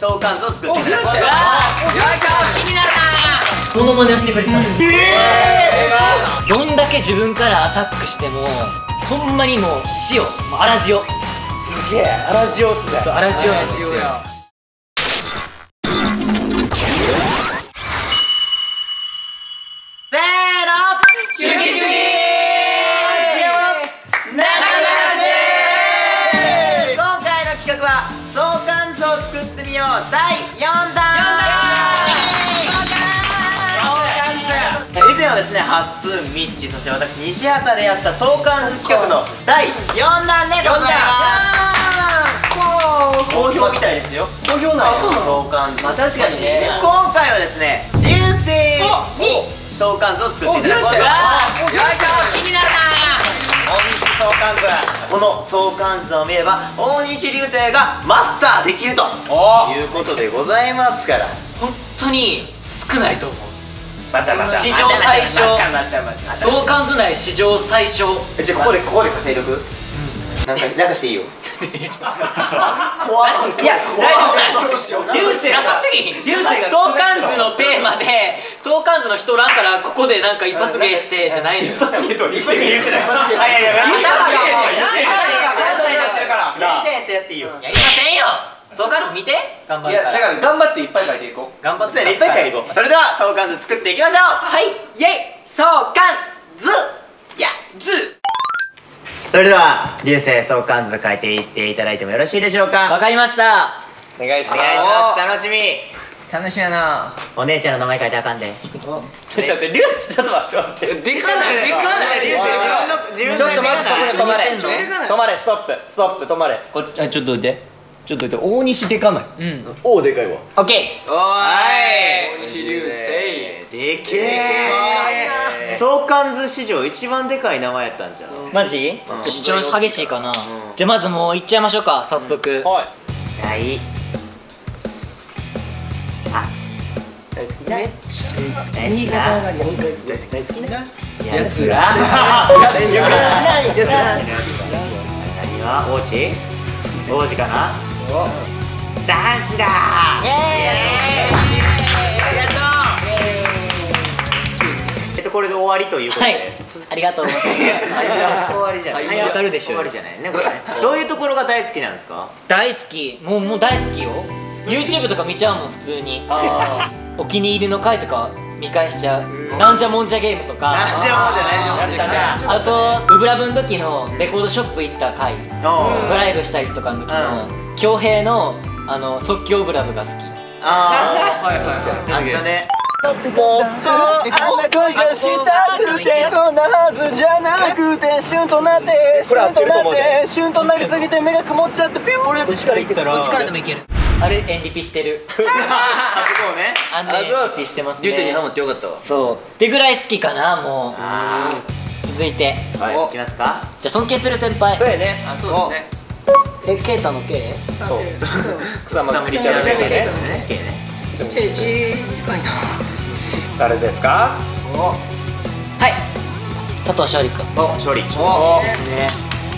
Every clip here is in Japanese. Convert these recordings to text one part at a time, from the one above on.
相関図を作っていただこうと。よいしょ、気になるな。モノマネをしてくれてたんです。どんだけ自分からアタックしてもほんまにもう塩、もう粗塩。すげえ、粗塩っすね。粗塩なんですよ。以前はですね、ハッスン、ミッチ、そして私西畑でやった相関図企画の第4弾でございます。好評みたいですよ。好評なの？相関図。まあ確かにね。今回はですね、流星に相関図を作っていただこうと。よいしょ、気になるな。大西相関図。この相関図を見れば大西流星がマスターできるということでございますから。本当に少ないと思う。史史上最小、相関図内史上最小。じゃあここで稼いどく。なんかしていいよ。怖い。いや大丈夫。流星がさすぎ。流星が相関図のテーマで相関図の人らんからここでなんか一発芸してじゃないのよ。一発芸と言ってない。いやいややっていいよ。やりませんよ。相関図見て。頑張るから。だから頑張っていっぱい書いていこう。頑張っていっぱい書いていこう。それでは相関図作っていきましょう。はい。イエイ、相関図。いや、図。それでは流星相関図書いていっていただいてもよろしいでしょうか。わかりました。お願いします。お願いします。楽しみ。楽しみやな。お姉ちゃんの名前書いてあかんで。ちょっと待って、流星ちょっと待って。でかない、でかない。流星自分のちょっと待って、そこ止まれ。止止まれ、ストップ、ストップ、止まれ。こっちょっと待って。ちょっと待って、大西でかない。おおでかいわ。オッケおーい、大西流星。でけえ。相関図史上一番でかい名前やったんじゃん。ー。マジ？ちょっと主張激しいかな。じゃあまずもういっちゃいましょうか、早速。はい。はい。あ、大好きだ。めっちゃ新潟上がり。大好きなやつら。何は王子？王子かな？男子だ。イエーイ。ありがとう。これで終わりということで。はい。ありがとうございます。終わりじゃない。はい、当たるでしょ。終わりじゃないねこれね。どういうところが大好きなんですか？大好き。もう大好きよ。YouTube とか見ちゃうもん普通に。お気に入りの回とか見返しちゃう。なんじゃもんじゃゲームとか。なんじゃもんじゃない。あとウブラブの時のレコードショップ行った回、ドライブしたりとかの時の恭平の即興ブラブが好き。ああ、はいはい。あったね。もっとあんな恋がしたくてこんなはずじゃなくてシュンとなってシュンとなってシュンとなりすぎて目が曇っちゃってピュー俺って力いったらこっちからでもいける。あれエンリピしてる。あそこね。あんねエンリピしてますね。流星にハマってよかったわ。そうってぐらい好きかなもう。続いてはい、いきますか。じゃあ尊敬する先輩。そうやね。あ、そうですね。ケイタのケイ？そう。草間クリちゃんのケイね。誰ですか？はい。佐藤勝利君。勝利。ですね。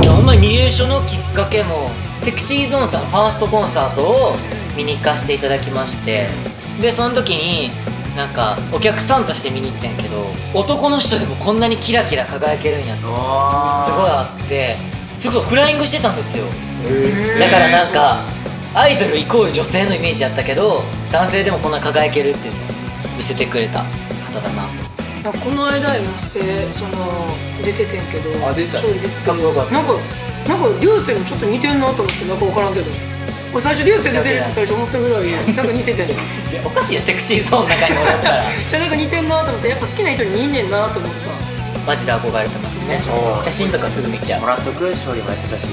ほんまに入所のきっかけもセクシーゾーンさんのファーストコンサートを見に行かせていただきまして、でその時になんかお客さんとして見に行ったんやけど、男の人でもこんなにキラキラ輝けるんやとすごいあって、それこそフライングしてたんですよ。だからなんかアイドルイコール女性のイメージやったけど、男性でもこんな輝けるっていうのを見せてくれた方だな。この間 M ステ出ててんけど、出た。勝利出てて、なんか流星にちょっと似てんなと思って、なんか分からんけど、俺最初流星出てるって最初思ったぐらいなんか似ててん。おかしいよ、セクシーゾーンの中におられたら。じゃあなんか似てんなと思って、やっぱ好きな人に見んねんなと思った。マジで憧れてますね。写真とかすぐ見ちゃう。もらっとく。勝利もやってたし、ち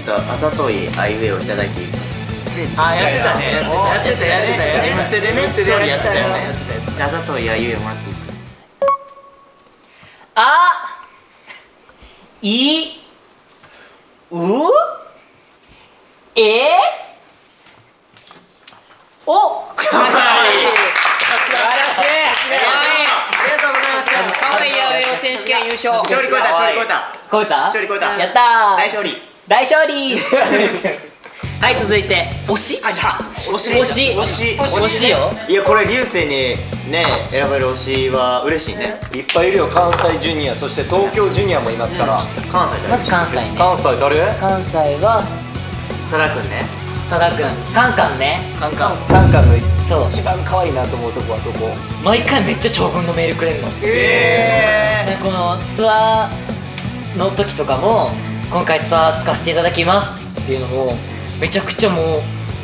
ょっとあざといアイウェイをいただいていいですか？あ、やってたね。やってた。Mステでね、勝利やってたよね。た。じゃああざといアイウェイをもらっていいですか？あ、いうえお。素晴らしい。ありがとうございます。可愛いやべよ選手権優勝。勝利超えた。超えた？勝利超えた。やったー。大勝利。大勝利。はい続いて推し。じゃあ推し推しよ。いやこれ流星にね選ばれる推しは嬉しいね。いっぱいいるよ。関西ジュニア、そして東京ジュニアもいますから。関西まず関西ね。関西誰？関西は佐田くんね。佐田くん、カンカンね。カンカンのそう一番可愛いなと思うとこはどこ？毎回めっちゃ長文のメールくれんの。でこのツアーの時とかも今回ツアーつかせていただきますっていうのもめちゃくちゃもう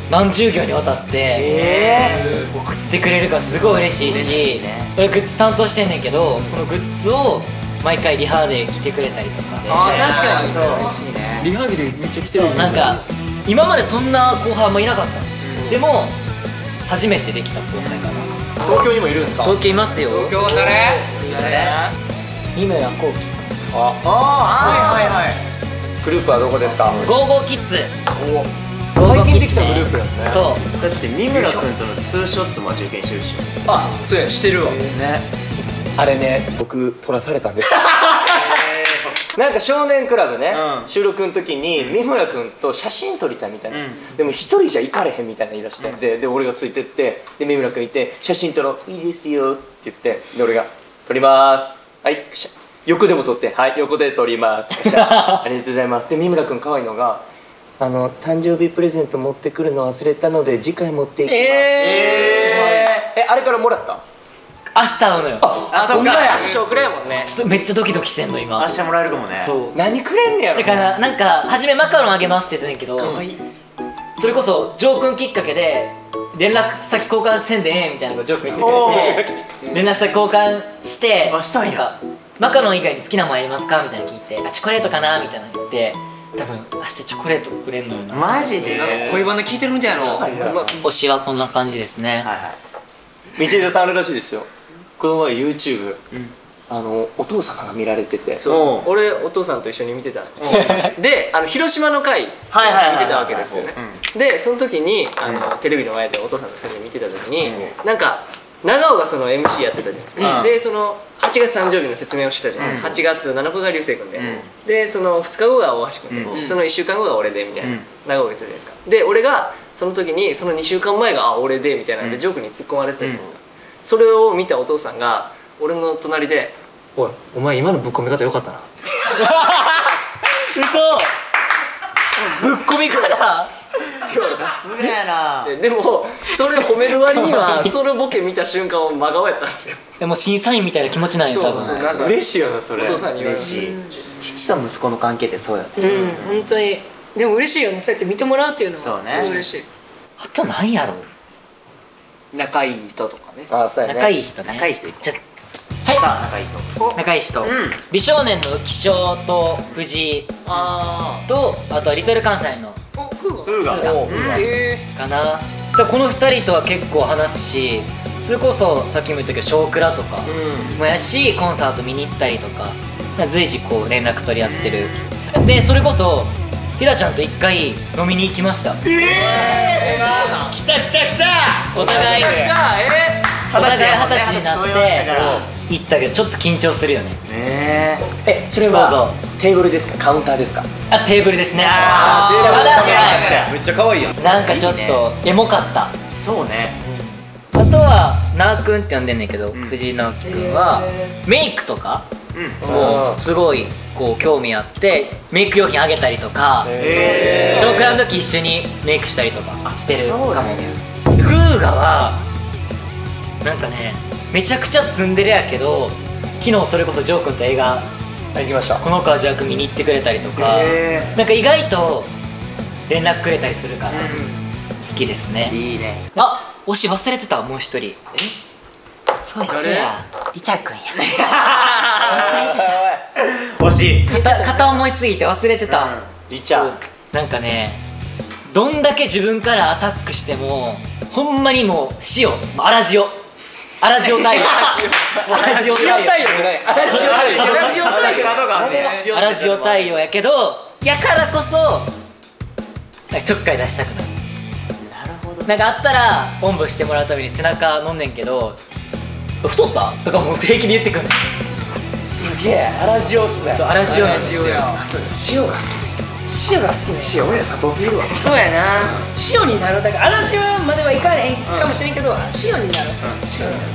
何十行にわたって送ってくれるからすごい嬉しいし、俺グッズ担当してんねんけどそのグッズを毎回リハで着てくれたりとか。確かにそう嬉しいね。リハーでめっちゃ来てるよ。なんか今までそんな後輩あんまいなかったの、でも初めてできた後輩かな。東京にもいるんですか？東京いますよ。今日は誰？三村幸輝。はいはいはい。グループはどこですか？ゴーゴーキッズ。最近できたグループやんね。そうだって三村くんとのツーショット待ち受けにしてるでしょ。あ、そうや、してるわ。ね。あれね、僕撮らされたんです。なんか少年クラブね、収録の時に三村君と写真撮りたいみたいな、でも一人じゃ行かれへんみたいな言い出して、で俺がついてってで三村君いて写真撮ろういいですよって言ってで俺が撮りますはいくしゃ横でも撮ってはい横で撮りますくしゃありがとうございますで三村君可愛いのが誕生日プレゼント持ってくるの忘れたので次回持っていきますあれからもらった明日会うのよ。あ、そっか。明日くれやもんね。ちょっとめっちゃドキドキしてんの今。明日もらえるかもね。そう。何くれんねやろ。だからなんか初めマカロンあげますって言ってたんやけど、それこそジョー君きっかけで連絡先交換せんでええみたいなのがジョー君言ってくれて、連絡先交換してしたんや。マカロン以外に好きなもんありますかみたいなの聞いて、チョコレートかなみたいなの言って、多分明日チョコレートくれんのよな。マジで。恋バナ聞いてるみたいなの。推しはこんな感じですね。はいはい。道枝さんあるらしいですよ。この前 YouTube、お父様が見られてて、そう俺お父さんと一緒に見てたんですで広島の回見てたわけですよね。でその時にテレビの前でお父さんと3人見てた時になんか長尾がその MC やってたじゃないですか。でその8月誕生日の説明をしてたじゃないですか。8月7日が流星君でその2日後が大橋君でその1週間後が俺でみたいな長尾が言ってたじゃないですか。で俺がその時にその2週間前が俺でみたいなんでジョークに突っ込まれてたじゃないですか。それを見たお父さんが俺の隣で「おいお前今のぶっ込み方よかったな」ぶっ込み方さすがやな。でもそれ褒める割にはそのボケ見た瞬間は真顔やったんですよ。でも審査員みたいな気持ちなんよ多分。なんか嬉しいよなそれ。お父さんに言われて嬉しい。父と息子の関係ってそうやね。本当にでも嬉しいよね。そうやって見てもらうっていうのはすごい嬉しい。あとなんやろう。仲いい人とかね。あ、そうやね。仲いい人ね。仲いい人いこう。じゃはい。さあ仲いい人。仲いい人。美少年の浮所と藤井とあとはリトル関西のフーガ。かな。だからこの2人とは結構話すし、それこそさっきも言ったけど「少クラ」とかもやし、コンサート見に行ったりとか随時こう連絡取り合ってる。でそれこそひだちゃんと1回飲みに行きました。来た来た来た。お互い20歳になって行ったけどちょっと緊張するよね。ねそれはテーブルですかカウンターですか？あ、テーブルですね。あーじゃあまだめっちゃ可愛いやん。なんかちょっとエモかった。そうね。あとはなーくんって呼んでんねんけど、藤井直樹くんはメイクとかもうすごいこう興味あってメイク用品あげたりとか、少クラの時一緒にメイクしたりとかしてるかも。フーガはなんかねめちゃくちゃツンデレやけど、昨日それこそジョー君と映画行きました。この子はじゃあ見に行ってくれたりとか、なんか意外と連絡くれたりするから好きですね。いいね。あ、推し忘れてたもう一人。そうやリチャ君や。忘れてた。惜しい。片思いすぎて忘れてた。リチャなんかね、どんだけ自分からアタックしてもほんまにもう塩、粗塩太陽。粗塩太陽じゃない。粗塩太陽やけど、やからこそちょっかい出したくなる。なんかあったらおんぶしてもらうために背中飲んねんけど、太ったとかも平気で言ってくんねん。すげえ粗塩っすね。粗塩なんですよ。塩が好き。塩が好きな塩俺ら砂糖すぎるわ。そうやな、塩になる。だから嵐まではいかれへんかもしれんけど、塩になる。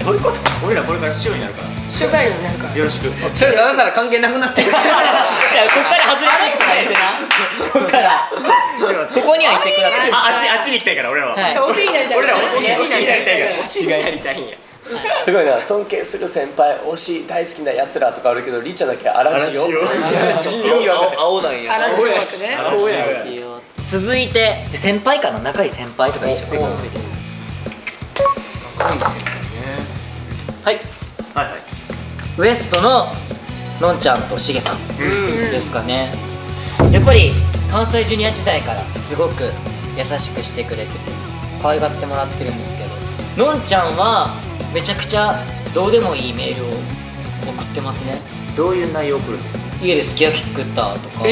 どういうこと？俺らこれから塩になるから塩タイムになるから。よろしく。それだから関係なくなってる。いやこっから外れてください。こっからここにはいてください。あっちに行きたいから俺らは。はいそう、お尻になりたい。俺ら推しになりたいから。推しがやりたいんや。すごいな、尊敬する先輩、推し大好きなやつらとかあるけど、リッチャだけ嵐よ。青なんや。嵐やしね。青や。続いて先輩かな、仲いい先輩とかでしょ。はいはいはい。ウエストののんちゃんとしげさんですかね。やっぱり関西ジュニア時代からすごく優しくしてくれてて可愛がってもらってるんですけど、のんちゃんはめちゃくちゃどうでもいいメールを送ってますね。どういう内容を送るの？家ですき焼き作ったとか送っ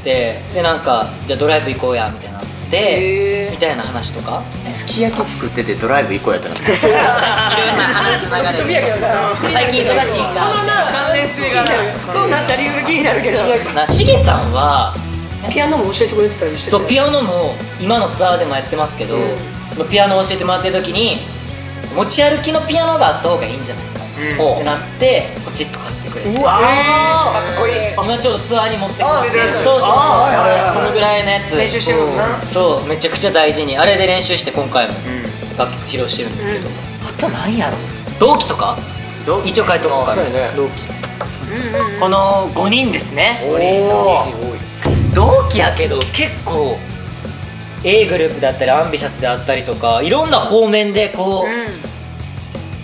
て、でなんかじゃあドライブ行こうやみたいになってみたいな話とか。すき焼き作っててドライブ行こうやったら。いろんな話流れて最近忙しいんだ。そのな関連性がそうなった理由が気になるけど、しげさんはピアノも教えてくれてたりして。そう、ピアノも今のツアーでもやってますけど、ピアノを教えてもらってる時に持ち歩きのピアノがあった方がいいんじゃないかってなってポチッと買ってくれて、うわかっこいい。今ちょうどツアーに持ってきて、そうこのぐらいのやつ練習してるもんな。そうめちゃくちゃ大事にあれで練習して今回も楽曲披露してるんですけど、あとなんやろ、同期とか一応書いとこうかな。同期。この5人ですね。同期やけど結構 A グループだったりアンビシャスであったりとかいろんな方面でこう、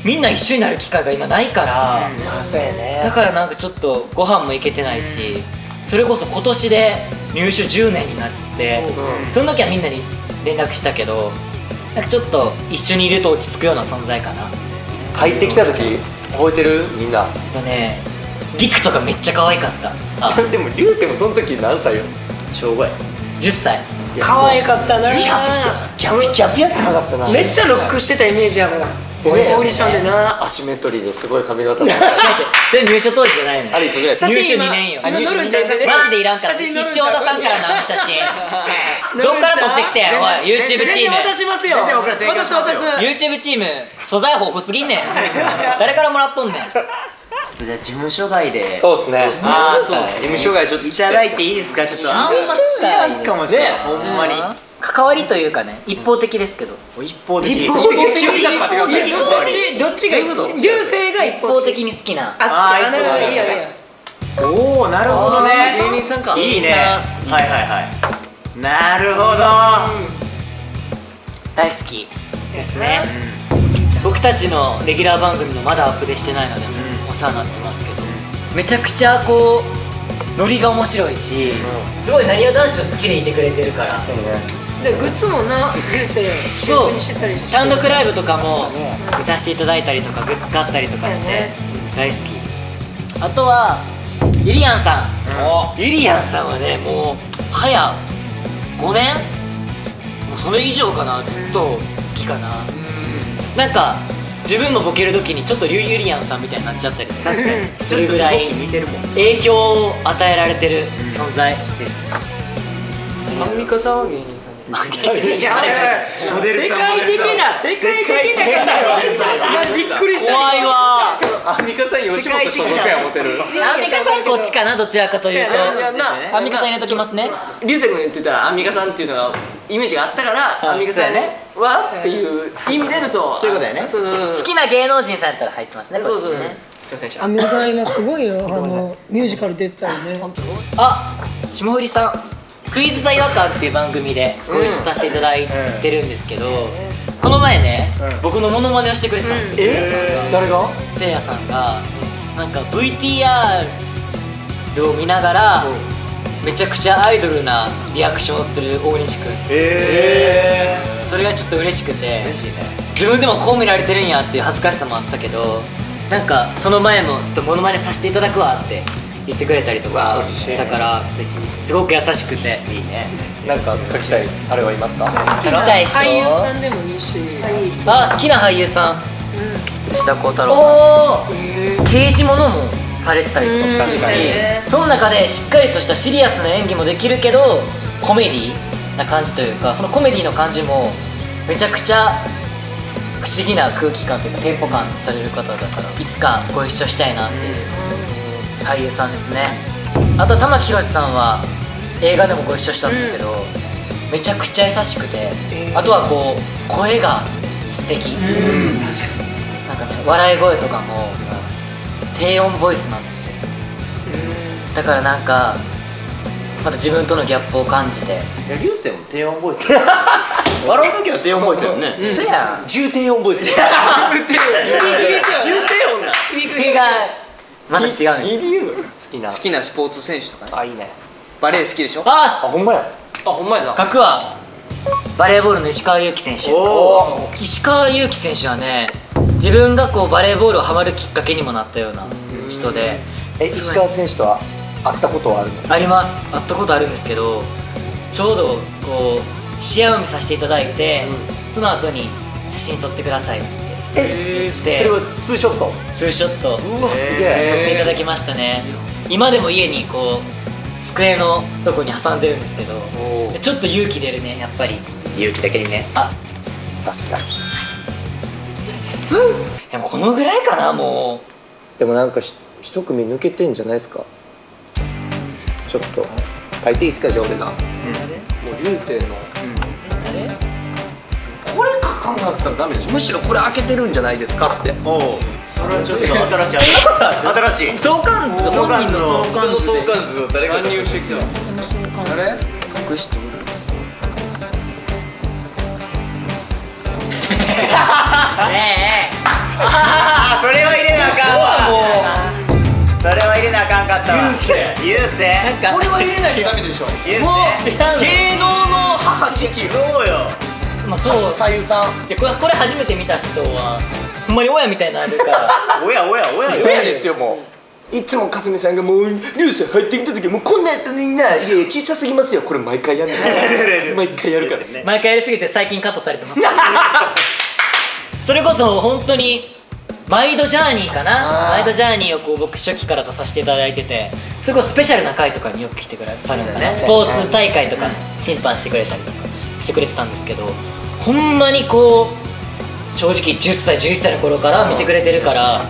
みんな一緒になる機会が今ないから、そうやね。だからなんかちょっとご飯も行けてないし、それこそ今年で入所10年になって、その時はみんなに連絡したけど、なんかちょっと一緒にいると落ち着くような存在かな。入ってきた時覚えてる？みんな。リクとかめっちゃ可愛かった。でも流星もその時何歳よ？小5や。10歳。可愛かったな。キャピキャピやってなかったな。めっちゃロックしてたイメージやもん。オーディションでな。アシメトリーですごい髪型。それ入所当時じゃないの。あれいつぐらい？入所2年よ。入所2年でマジでいらんから。一生田さんからのあの写真。どっから撮ってきておい YouTube チーム。渡しますよ。渡す。YouTube チーム素材豊富すぎんねん。誰からもらっとんねん。じゃあ事務所外で。そうですね。ああそう事務所外ちょっといただいていいですか？ちょっとあんま知らんかもしれない。ほんまに。関わりというかね、一方的ですけど。一方的。一方的。どっちがいいの？流星が一方的に好きな。あ、好きな。いいよ。おお、なるほどね。芸人さんか。いいね。はいはいはい。なるほど。大好きですね。僕たちのレギュラー番組もまだアップでしてないのでお世話になってますけど、めちゃくちゃこうノリが面白いし、すごいなにわ男子を好きでいてくれてるから。でグッズもな、流星そうにしてたりして、単独ライブとかも見させていただいたりとかグッズ買ったりとかして大好き。あとはゆりやんさん。ゆりやんさんはね、もう早5年もうそれ以上かな、ずっと好きかな。なんか自分もボケる時にちょっとゆりやんさんみたいになっちゃったりするぐらい影響を与えられてる存在です。アンミカさんは芸人さんで。世界的な方よ。びっくりした。怖いわ。アンミカさん吉本所属や思ってる。アンミカさんこっちかな、どちらかというと。アンミカさん入れときますね。流星君言ってたらアンミカさんっていうのがイメージがあったから、アンミカさんはっていう意味でのそういうことだよね。好きな芸能人さんやったら入ってますね。そうすいません。アンミカさん今すごいよ、ミュージカル出てたりね。あ、霜降りさん、クイズ座違和感っていう番組でご一緒させていただいてるんですけど、この前ね、僕のモノマネをしてくれてたんですよ。誰が？せいやさんがなんか VTR を見ながらめちゃくちゃアイドルなリアクションをする大西くん。それがちょっと嬉しくて、自分でもこう見られてるんやっていう恥ずかしさもあったけど、なんかその前もちょっとモノマネさせていただくわって言ってくれたりとかしたから、すごく優しくていいね。なんか書きたいあれはいますか？書きたい人。俳優さんでもいいし、あ、好きな俳優さん、吉田鋼太郎さん。刑事ものもされてたりとかもするし、確かにその中でしっかりとしたシリアスな演技もできるけどコメディな感じというか、そのコメディの感じもめちゃくちゃ不思議な空気感というかテンポ感にされる方だから、いつかご一緒したいなっていう俳優さんですね。あと玉木宏さんは映画でもご一緒したんですけど、めちゃくちゃ優しくて、あとはこう声が素敵、なんかね、笑い声とかも低音ボイスなんですよ。だからなんかまた自分とのギャップを感じて、いや流星も低音ボイス笑う時は低音ボイスよね。せやん重低音ボイス重低音な響きがまた違うんですよ。 EDM 好きな好きなスポーツ選手とかね。あ、いいね。バレー好きでしょ。ああ、ほんまや。あほんまやな。角はバレーボールの石川祐希選手。お石川祐希選手はね、自分がこうバレーボールをハマるきっかけにもなったような人で、石川選手とは会ったことはあるの？あります。会ったことあるんですけど、ちょうどこう試合を見させていただいて、その後に写真撮ってくださいってそれはツーショット？ツーショットうわ、すげ撮っていえ。ただきましたね。今でも家にこう机のとこに挟んでるんですけど、ちょっと勇気出るね、やっぱり勇気だけにね。あ、さすが。でもこのぐらいかな。もでもなんか一組抜けてんじゃないですか。ちょっと書いていいですか、じゃあ俺が。もう流星のこれ書かんかったらダメでしょ。むしろこれ開けてるんじゃないですかって。おお、それはちょっと新しい。新しい相関図、相関図の人の相関図を誰かが入してきた。誰隠しておる。あ、それは入れなあかんわ。それは入れなあかんかったわ。流星なんかこれは入れないとダメでしょ。流もう星違うんです。芸能の母父。そうよ。まあそう。左右さん。じゃこれ初めて見た人はほんまに親みたいになるからおやおやおやよ。親ですよ。もういつも克実さんがもう流星入ってきた時もうこんなんやったのにな、いやいや小さすぎますよ。これ毎回やるの。毎回やるからね。毎回やりすぎて最近カットされてますそれこそ本当にマイドジャーニーかな、マイドジャーニーをこう僕初期から出させていただいてて、それこそスペシャルな回とかによく来てくれたりとかね、スポーツ大会とか審判してくれたりとかしてくれてたんですけど、ほんまにこう正直10歳11歳の頃から見てくれてるから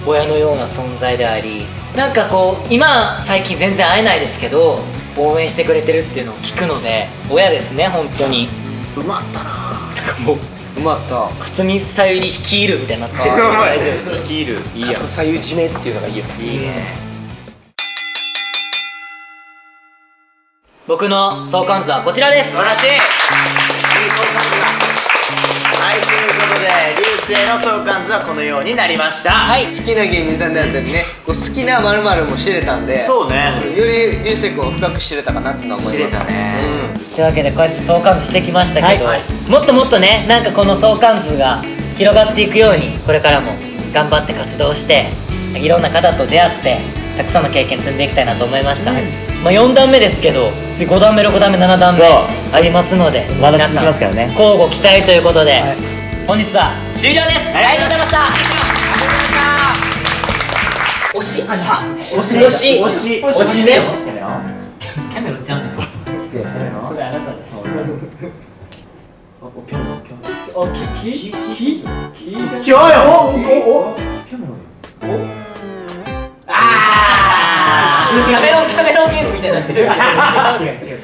親のような存在であり、なんかこう今最近全然会えないですけど応援してくれてるっていうのを聞くので、親ですね本当に。うまったな。もううまった。勝見さゆり率いるみたいになってるから大丈夫。率いる。いいやん。勝左右締めっていうのがいいよ。いいね。僕の相関図はこちらです。素晴らしい。いい相関図だ。はい、ということで流星の相関図はこのようになりました。はい、好きな芸人さんであったりね、こう好きな〇〇も知れたんで、そうね。より流星君を深く知れたかなってのは思います。知れたね。というわけでこうやって相関図してきましたけど、はいもっともっとね、なんかこの相関図が広がっていくようにこれからも頑張って活動していろんな方と出会ってたくさんの経験積んでいきたいなと思いました、まあ4段目ですけど次5段目6段目7段目ありますので、まだ皆さん続きますからね交互期待ということで、本日は終了です。ありがとうございました。推し推し推し推しね。キャメロンちゃうねん。それあなたです。キャメロンゲームみたいになってる。違う。